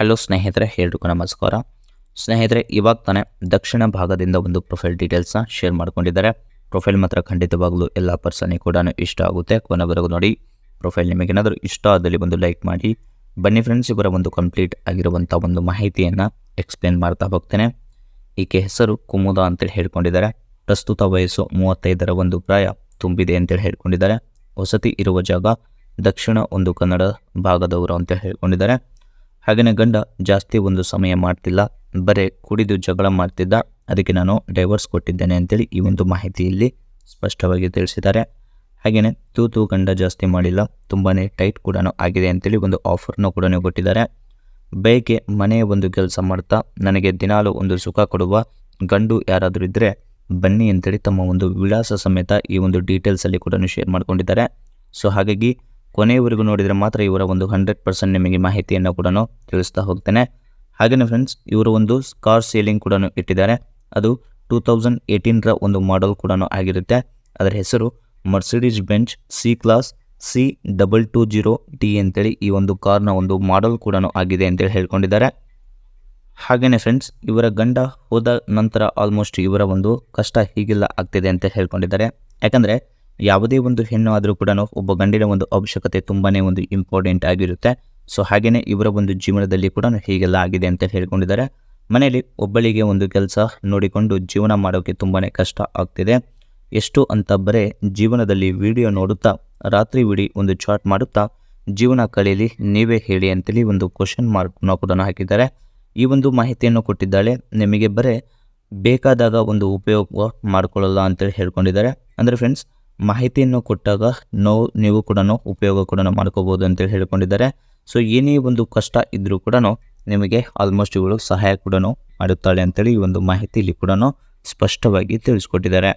Hello ಸ್ನೇಹಿತರೆ, ಎಲ್ರಿಗೂ ನಮಸ್ಕಾರ. ಸ್ನೇಹಿತರೆ, ಇವಾಗ ತಾನೇ ದಕ್ಷಿಣ ಭಾಗದಿಂದ ಒಂದು ಪ್ರೊಫೈಲ್ ಡೀಟೇಲ್ಸ್ನ ಶೇರ್ ಮಾಡ್ಕೊಂಡಿದ್ದಾರೆ. ಪ್ರೊಫೈಲ್ ಮಾತ್ರ ಖಂಡಿತವಾಗ್ಲೂ ಎಲ್ಲ ಪರ್ಸನಿಗೆ ಕೂಡ ಇಷ್ಟ ಆಗುತ್ತೆ. ಕೊನೆವರೆಗೂ ನೋಡಿ. ಪ್ರೊಫೈಲ್ ನಿಮಗೇನಾದರೂ ಇಷ್ಟ ಆದಲ್ಲಿ ಒಂದು ಲೈಕ್ ಮಾಡಿ. ಬನ್ನಿ ಫ್ರೆಂಡ್ಸ್, ಇವರ ಒಂದು ಕಂಪ್ಲೀಟ್ ಆಗಿರುವಂಥ ಒಂದು ಮಾಹಿತಿಯನ್ನು ಎಕ್ಸ್ಪ್ಲೇನ್ ಮಾಡ್ತಾ ಹೋಗ್ತೇನೆ. ಈಕೆ ಹೆಸರು ಕುಮುದ ಅಂತೇಳಿ ಹೇಳ್ಕೊಂಡಿದ್ದಾರೆ. ಪ್ರಸ್ತುತ ವಯಸ್ಸು 35ರ ಒಂದು ಪ್ರಾಯ ತುಂಬಿದೆ ಅಂತೇಳಿ ಹೇಳ್ಕೊಂಡಿದ್ದಾರೆ. ವಸತಿ ಇರುವ ಜಾಗ ದಕ್ಷಿಣ ಒಂದು ಕನ್ನಡ ಭಾಗದವರು ಅಂತ ಹೇಳ್ಕೊಂಡಿದ್ದಾರೆ. ಹಾಗೆಯೇ ಗಂಡ ಜಾಸ್ತಿ ಒಂದು ಸಮಯ ಮಾಡ್ತಿಲ್ಲ, ಬರೀ ಕುಡಿದು ಜಗಳ ಮಾಡ್ತಿದ್ದ, ಅದಕ್ಕೆ ನಾನು ಡೈವರ್ಸ್ ಕೊಟ್ಟಿದ್ದೇನೆ ಅಂತೇಳಿ ಈ ಒಂದು ಮಾಹಿತಿಯಲ್ಲಿ ಸ್ಪಷ್ಟವಾಗಿ ತಿಳಿಸಿದ್ದಾರೆ. ಹಾಗೆಯೇ ತೂತು ಗಂಡ ಜಾಸ್ತಿ ಮಾಡಿಲ್ಲ, ತುಂಬಾ ಟೈಟ್ ಕೂಡ ಆಗಿದೆ ಅಂತೇಳಿ ಒಂದು ಆಫರ್ನ ಕೂಡ ಕೊಟ್ಟಿದ್ದಾರೆ. ಬೈಕೆ ಮನೆಯ ಒಂದು ಕೆಲಸ ಮಾಡ್ತಾ ನನಗೆ ದಿನಾಲು ಒಂದು ಸುಖ ಕೊಡುವ ಗಂಡು ಯಾರಾದರೂ ಇದ್ದರೆ ಬನ್ನಿ ಅಂತೇಳಿ ತಮ್ಮ ಒಂದು ವಿಳಾಸ ಸಮೇತ ಈ ಒಂದು ಡೀಟೇಲ್ಸಲ್ಲಿ ಕೂಡ ಶೇರ್ ಮಾಡ್ಕೊಂಡಿದ್ದಾರೆ. ಸೊ ಹಾಗಾಗಿ ಕೊನೆಯವರೆಗೂ ನೋಡಿದರೆ ಮಾತ್ರ ಇವರ ಒಂದು 100% ನಿಮಗೆ ಮಾಹಿತಿಯನ್ನು ಕೂಡ ತಿಳಿಸ್ತಾ ಹೋಗ್ತೇನೆ. ಹಾಗೆಯೇ ಫ್ರೆಂಡ್ಸ್, ಇವರು ಒಂದು ಕಾರ್ ಸೇಲಿಂಗ್ ಕೂಡ ಇಟ್ಟಿದ್ದಾರೆ. ಅದು 2018ರ ಒಂದು ಮಾಡೆಲ್ ಕೂಡ ಆಗಿರುತ್ತೆ. ಅದರ ಹೆಸರು Mercedes bench C class C220D ಅಂತೇಳಿ ಈ ಒಂದು ಕಾರ್ನ ಒಂದು ಮಾಡೆಲ್ ಕೂಡ ಆಗಿದೆ ಅಂತೇಳಿ ಹೇಳ್ಕೊಂಡಿದ್ದಾರೆ. ಹಾಗೆಯೇ ಫ್ರೆಂಡ್ಸ್, ಇವರ ಗಂಡ ಹೋದ ನಂತರ ಆಲ್ಮೋಸ್ಟ್ ಇವರ ಒಂದು ಕಷ್ಟ ಹೀಗೆಲ್ಲ ಆಗ್ತಿದೆ ಅಂತ ಹೇಳ್ಕೊಂಡಿದ್ದಾರೆ. ಯಾಕಂದರೆ ಯಾವುದೇ ಒಂದು ಹೆಣ್ಣು ಆದರೂ ಕೂಡ ಒಬ್ಬ ಗಂಡಿನ ಒಂದು ಅವಶ್ಯಕತೆ ತುಂಬಾ ಒಂದು ಇಂಪಾರ್ಟೆಂಟ್ ಆಗಿರುತ್ತೆ. ಸೊ ಹಾಗೆಯೇ ಇವರ ಒಂದು ಜೀವನದಲ್ಲಿ ಕೂಡ ಹೀಗೆಲ್ಲ ಆಗಿದೆ ಅಂತ ಹೇಳ್ಕೊಂಡಿದ್ದಾರೆ. ಮನೆಯಲ್ಲಿ ಒಬ್ಬಳಿಗೆ ಒಂದು ಕೆಲಸ ನೋಡಿಕೊಂಡು ಜೀವನ ಮಾಡೋಕ್ಕೆ ತುಂಬಾ ಕಷ್ಟ ಆಗ್ತಿದೆ. ಎಷ್ಟು ಅಂತ ಬರೇ ಜೀವನದಲ್ಲಿ ವಿಡಿಯೋ ನೋಡುತ್ತಾ ರಾತ್ರಿ ಇಡೀ ಒಂದು ಚಾಟ್ ಮಾಡುತ್ತಾ ಜೀವನ ಕಳೆಯಲಿ, ನೀವೇ ಹೇಳಿ ಅಂತೇಳಿ ಒಂದು ಕ್ವಶನ್ ಮಾರ್ಕ್ನ ಕೂಡ ಹಾಕಿದ್ದಾರೆ. ಈ ಒಂದು ಮಾಹಿತಿಯನ್ನು ಕೊಟ್ಟಿದ್ದಾಳೆ. ನಿಮಗೆ ಬರೇ ಬೇಕಾದಾಗ ಒಂದು ಉಪಯೋಗ ಮಾಡಿಕೊಳ್ಳಲ್ಲ ಅಂತೇಳಿ ಹೇಳ್ಕೊಂಡಿದ್ದಾರೆ. ಅಂದರೆ ಫ್ರೆಂಡ್ಸ್, ಮಾಹಿತಿಯನ್ನು ಕೊಟ್ಟಾಗ ನೀವು ಕೂಡ ಉಪಯೋಗ ಕೂಡ ಮಾಡ್ಕೋಬೋದು ಅಂತೇಳಿ ಹೇಳ್ಕೊಂಡಿದ್ದಾರೆ. ಸೊ ಏನೇ ಒಂದು ಕಷ್ಟ ಇದ್ದರೂ ಕೂಡ ನಿಮಗೆ ಆಲ್ಮೋಸ್ಟ್ ಇವಳು ಸಹಾಯ ಕೂಡ ಮಾಡುತ್ತಾಳೆ ಅಂತೇಳಿ ಈ ಒಂದು ಮಾಹಿತಿಯಲ್ಲಿ ಕೂಡ ಸ್ಪಷ್ಟವಾಗಿ ತಿಳಿಸ್ಕೊಟ್ಟಿದ್ದಾರೆ.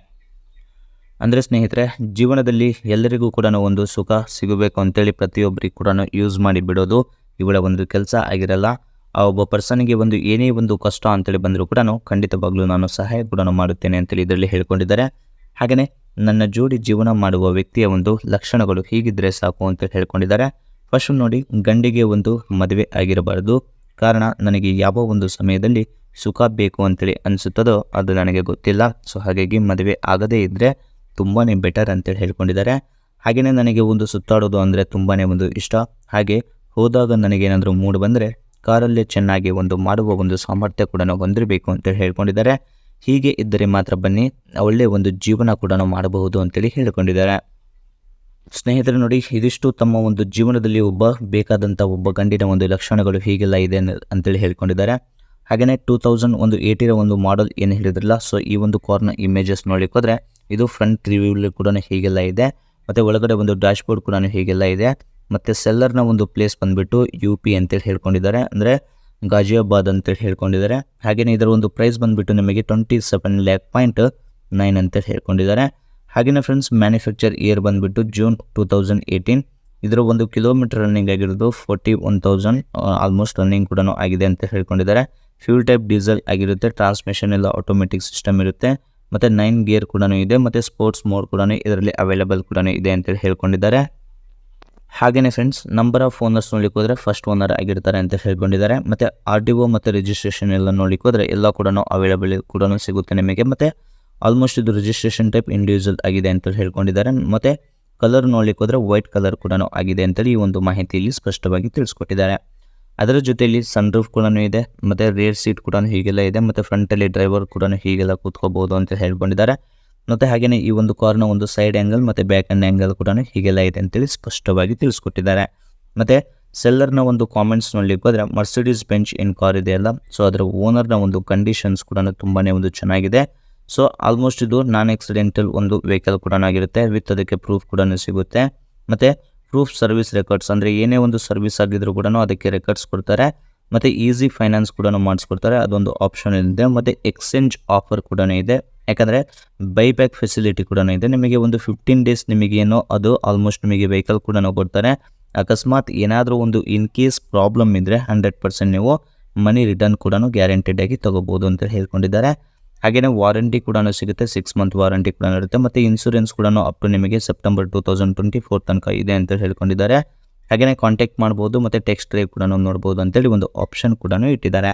ಅಂದರೆ ಸ್ನೇಹಿತರೆ, ಜೀವನದಲ್ಲಿ ಎಲ್ಲರಿಗೂ ಕೂಡ ಒಂದು ಸುಖ ಸಿಗಬೇಕು ಅಂತೇಳಿ ಪ್ರತಿಯೊಬ್ಬರಿಗೆ ಕೂಡ ಯೂಸ್ ಮಾಡಿ ಬಿಡೋದು ಇವಳ ಒಂದು ಕೆಲಸ ಆಗಿರಲ್ಲ. ಆ ಒಬ್ಬ ಪರ್ಸನ್ಗೆ ಒಂದು ಏನೇ ಒಂದು ಕಷ್ಟ ಅಂತೇಳಿ ಬಂದರೂ ಕೂಡ ಖಂಡಿತವಾಗ್ಲೂ ನಾನು ಸಹಾಯ ಕೂಡ ಮಾಡುತ್ತೇನೆ ಅಂತೇಳಿ ಇದರಲ್ಲಿ ಹೇಳ್ಕೊಂಡಿದ್ದಾರೆ. ಹಾಗೆಯೇ ನನ್ನ ಜೋಡಿ ಜೀವನ ಮಾಡುವ ವ್ಯಕ್ತಿಯ ಒಂದು ಲಕ್ಷಣಗಳು ಹೀಗಿದ್ದರೆ ಸಾಕು ಅಂತ ಹೇಳ್ಕೊಂಡಿದ್ದಾರೆ. ಫಸ್ಟ್ ನೋಡಿ, ಗಂಡಿಗೆ ಒಂದು ಮದುವೆ ಆಗಿರಬಾರ್ದು. ಕಾರಣ, ನನಗೆ ಯಾವ ಒಂದು ಸಮಯದಲ್ಲಿ ಸುಖ ಬೇಕು ಅಂತೇಳಿ ಅನಿಸುತ್ತದೋ ಅದು ನನಗೆ ಗೊತ್ತಿಲ್ಲ. ಸೊ ಹಾಗಾಗಿ ಮದುವೆ ಆಗದೇ ಇದ್ದರೆ ತುಂಬಾ ಬೆಟರ್ ಅಂತೇಳಿ ಹೇಳ್ಕೊಂಡಿದ್ದಾರೆ. ಹಾಗೆಯೇ ನನಗೆ ಒಂದು ಸುತ್ತಾಡೋದು ಅಂದರೆ ತುಂಬಾ ಒಂದು ಇಷ್ಟ. ಹಾಗೆ ಹೋದಾಗ ನನಗೇನಾದರೂ ಮೂಡ್ ಬಂದರೆ ಕಾರಲ್ಲೇ ಚೆನ್ನಾಗಿ ಒಂದು ಮಾಡುವ ಒಂದು ಸಾಮರ್ಥ್ಯ ಕೂಡ ಹೊಂದಿರಬೇಕು ಅಂತೇಳಿ ಹೇಳ್ಕೊಂಡಿದ್ದಾರೆ. ಹೀಗೆ ಇದ್ದರೆ ಮಾತ್ರ ಬನ್ನಿ, ಒಳ್ಳೆಯ ಒಂದು ಜೀವನ ಕೂಡ ಮಾಡಬಹುದು ಅಂತೇಳಿ ಹೇಳ್ಕೊಂಡಿದ್ದಾರೆ. ಸ್ನೇಹಿತರೆ ನೋಡಿ, ಇದಿಷ್ಟು ತಮ್ಮ ಒಂದು ಜೀವನದಲ್ಲಿ ಬೇಕಾದಂಥ ಒಬ್ಬ ಗಂಡಿನ ಒಂದು ಲಕ್ಷಣಗಳು ಹೀಗೆಲ್ಲ ಇದೆ ಅಂತೇಳಿ ಹೇಳ್ಕೊಂಡಿದ್ದಾರೆ. ಹಾಗೆಯೇ 2018ರ ಒಂದು ಮಾಡೆಲ್ ಏನು ಹೇಳಿದ್ರಲ್ಲ, ಸೊ ಈ ಒಂದು ಕಾರ್ನ ಇಮೇಜಸ್ ನೋಡಲಿಕ್ಕೆ ಹೋದರೆ ಇದು ಫ್ರಂಟ್ ರಿವ್ಯೂಲಿ ಕೂಡ ಹೀಗೆಲ್ಲ ಇದೆ. ಮತ್ತು ಒಳಗಡೆ ಒಂದು ಡ್ಯಾಶ್ಬೋರ್ಡ್ ಕೂಡ ಹೀಗೆಲ್ಲ ಇದೆ. ಮತ್ತು ಸೆಲ್ಲರ್ನ ಒಂದು ಪ್ಲೇಸ್ ಬಂದುಬಿಟ್ಟು UP ಅಂತೇಳಿ ಹೇಳ್ಕೊಂಡಿದ್ದಾರೆ, ಅಂದರೆ ಗಾಜಿಯಾಬಾದ್ ಅಂತೇಳಿ ಹೇಳ್ಕೊಂಡಿದ್ದಾರೆ. ಹಾಗೆಯೇ ಇದರ ಒಂದು ಪ್ರೈಸ್ ಬಂದುಬಿಟ್ಟು ನಿಮಗೆ 27,9 ಅಂತೇಳಿ ಹೇಳ್ಕೊಂಡಿದ್ದಾರೆ. ಹಾಗೆಯೇ ಫ್ರೆಂಡ್ಸ್, ಮ್ಯಾನುಫ್ಯಾಕ್ಚರ್ ಇಯರ್ ಬಂದುಬಿಟ್ಟು ಜೂನ್ 2018. ಇದರ ಒಂದು ಕಿಲೋಮೀಟರ್ ರನ್ನಿಂಗ್ ಆಗಿರೋದು 41,000 ಆಲ್ಮೋಸ್ಟ್ ರನ್ನಿಂಗ್ ಕೂಡ ಆಗಿದೆ ಅಂತ ಹೇಳ್ಕೊಂಡಿದ್ದಾರೆ. ಫ್ಯೂಲ್ ಟೈಪ್ ಡೀಸೆಲ್ ಆಗಿರುತ್ತೆ. ಟ್ರಾನ್ಸ್ಮಿಷನ್ ಎಲ್ಲ ಆಟೋಮೆಟಿಕ್ ಸಿಸ್ಟಮ್ ಇರುತ್ತೆ. ಮತ್ತು 9 ಗೇರ್ ಕೂಡ ಇದೆ. ಮತ್ತು ಸ್ಪೋರ್ಟ್ಸ್ ಮೋಡ್ ಕೂಡ ಇದರಲ್ಲಿ ಅವೈಲೇಬಲ್ ಕೂಡ ಇದೆ ಅಂತೇಳಿ ಹೇಳ್ಕೊಂಡಿದ್ದಾರೆ. ಹಾಗೆಯೇ ಫ್ರೆಂಡ್ಸ್, ನಂಬರ್ ಆಫ್ ಓನರ್ಸ್ ನೋಡ್ಲಿಕ್ಕೆ ಹೋದರೆ ಫಸ್ಟ್ ಓನರ್ ಆಗಿರ್ತಾರೆ ಅಂತ ಹೇಳ್ಕೊಂಡಿದ್ದಾರೆ. ಮತ್ತು RTO ಮತ್ತು ರಿಜಿಸ್ಟ್ರೇಷನ್ ಎಲ್ಲ ನೋಡ್ಲಿಕ್ಕೆ ಹೋದರೆ ಎಲ್ಲ ಕೂಡ ಅವೈಲೇಬಲ್ ಕೂಡ ಸಿಗುತ್ತೆ ನಿಮಗೆ. ಮತ್ತು ಆಲ್ಮೋಸ್ಟ್ ಇದು ರಿಜಿಸ್ಟ್ರೇಷನ್ ಟೈಪ್ ಇಂಡಿವಿಜುವಲ್ ಆಗಿದೆ ಅಂತ ಹೇಳ್ಕೊಂಡಿದ್ದಾರೆ. ಮತ್ತು ಕಲರ್ ನೋಡ್ಲಿಕ್ಕೆ ಹೋದರೆ ವೈಟ್ ಕಲರ್ ಕೂಡ ಆಗಿದೆ ಅಂತೇಳಿ ಈ ಒಂದು ಮಾಹಿತಿಯಲ್ಲಿ ಸ್ಪಷ್ಟವಾಗಿ ತಿಳಿಸ್ಕೊಟ್ಟಿದ್ದಾರೆ. ಅದರ ಜೊತೆಯಲ್ಲಿ ಸನ್ರೂಫ್ ಕೂಡ ಇದೆ. ಮತ್ತು ರೇರ್ ಸೀಟ್ ಕೂಡ ಹೀಗೆಲ್ಲ ಇದೆ. ಮತ್ತು ಫ್ರಂಟಲ್ಲಿ ಡ್ರೈವರ್ ಕೂಡ ಹೀಗೆಲ್ಲ ಕೂತ್ಕೋಬಹುದು ಅಂತ ಹೇಳ್ಕೊಂಡಿದ್ದಾರೆ. ಮತ್ತು ಹಾಗೆಯೇ ಈ ಒಂದು ಕಾರ್ನ ಒಂದು ಸೈಡ್ ಆ್ಯಂಗಲ್ ಮತ್ತು ಬ್ಯಾಕ್ ಆ್ಯಂಗಲ್ ಕೂಡ ಹೀಗೆಲ್ಲ ಇದೆ ಅಂತೇಳಿ ಸ್ಪಷ್ಟವಾಗಿ ತಿಳಿಸ್ಕೊಟ್ಟಿದ್ದಾರೆ. ಮತ್ತು ಸೆಲ್ಲರ್ನ ಒಂದು ಕಾಮೆಂಟ್ಸ್ ನೋಡ್ಲಿಕ್ಕೆ ಹೋದರೆ ಮರ್ಸಿಡೀಸ್ ಬೆಂಚ್ ಏನು ಕಾರ್ ಇದೆಯಲ್ಲ, ಸೊ ಅದರ ಓನರ್ನ ಒಂದು ಕಂಡೀಷನ್ಸ್ ಕೂಡ ತುಂಬಾ ಒಂದು ಚೆನ್ನಾಗಿದೆ. ಸೊ ಆಲ್ಮೋಸ್ಟ್ ಇದು ನಾನ್ ಆಕ್ಸಿಡೆಂಟಲ್ ಒಂದು ವೆಹಿಕಲ್ ಕೂಡ ಆಗಿರುತ್ತೆ. ವಿತ್ ಅದಕ್ಕೆ ಪ್ರೂಫ್ ಕೂಡ ಸಿಗುತ್ತೆ. ಮತ್ತು ಪ್ರೂಫ್ ಸರ್ವಿಸ್ ರೆಕಾರ್ಡ್ಸ್, ಅಂದರೆ ಏನೇ ಒಂದು ಸರ್ವಿಸ್ ಆಗಿದ್ರು ಕೂಡ ಅದಕ್ಕೆ ರೆಕಾರ್ಡ್ಸ್ ಕೊಡ್ತಾರೆ. ಮತ್ತು ಈಸಿ ಫೈನಾನ್ಸ್ ಕೂಡ ಮಾಡಿಸ್ಕೊಡ್ತಾರೆ, ಅದೊಂದು ಆಪ್ಷನ್ ಇದೆ. ಮತ್ತು ಎಕ್ಸ್ಚೇಂಜ್ ಆಫರ್ ಕೂಡ ಇದೆ. ಯಾಕಂದರೆ ಬೈಬ್ಯಾಕ್ ಫೆಸಿಲಿಟಿ ಕೂಡ ಇದೆ. ನಿಮಗೆ ಒಂದು 15 ಡೇಸ್ ನಿಮಗೇನೋ ಅದು ಆಲ್ಮೋಸ್ಟ್ ನಿಮಗೆ ವೆಹಿಕಲ್ ಕೂಡ ಕೊಡ್ತಾರೆ. ಅಕಸ್ಮಾತ್ ಏನಾದರೂ ಒಂದು ಇನ್ ಕೇಸ್ ಪ್ರಾಬ್ಲಮ್ ಇದ್ದರೆ 100% ನೀವು ಮನಿ ರಿಟರ್ನ್ ಕೂಡ ಗ್ಯಾರಂಟಿಡ್ ಆಗಿ ತೊಗೋಬೋದು ಅಂತ ಹೇಳ್ಕೊಂಡಿದ್ದಾರೆ. ಹಾಗೆಯೇ ವಾರಂಟಿ ಕೂಡ ಸಿಗುತ್ತೆ. 6 ಮಂತ್ ವಾರಂಟಿ ಕೂಡ ಇರುತ್ತೆ. ಮತ್ತು ಇನ್ಶೂರೆನ್ಸ್ ಕೂಡ ಅಪ್ ಟು ನಿಮಗೆ ಸೆಪ್ಟೆಂಬರ್ 2024 ತನಕ ಇದೆ ಅಂತ ಹೇಳ್ಕೊಂಡಿದ್ದಾರೆ. ಹಾಗೆಯೇ ಕಾಂಟ್ಯಾಕ್ಟ್ ಮಾಡ್ಬೋದು ಮತ್ತು ಟೆಕ್ಸ್ಟ್ ಡ್ರೈವ್ ಕೂಡ ನೋಡ್ಬೋದು ಅಂತೇಳಿ ಒಂದು ಆಪ್ಷನ್ ಕೂಡ ಇಟ್ಟಿದ್ದಾರೆ.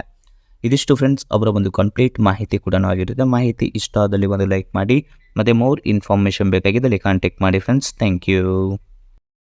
ಇದಿಷ್ಟು ಫ್ರೆಂಡ್ಸ್ ಅವರ ಒಂದು ಕಂಪ್ಲೀಟ್ ಮಾಹಿತಿ ಕೂಡ ಆಗಿರುತ್ತೆ. ಮಾಹಿತಿ ಇಷ್ಟ ಆದಲ್ಲಿ ಒಂದು ಲೈಕ್ ಮಾಡಿ, ಮತ್ತು ಮೋರ್ ಇನ್ಫಾರ್ಮೇಷನ್ ಬೇಕಾಗಿದ್ದಲ್ಲಿ ಕಾಂಟ್ಯಾಕ್ಟ್ ಮಾಡಿ ಫ್ರೆಂಡ್ಸ್. Thank you.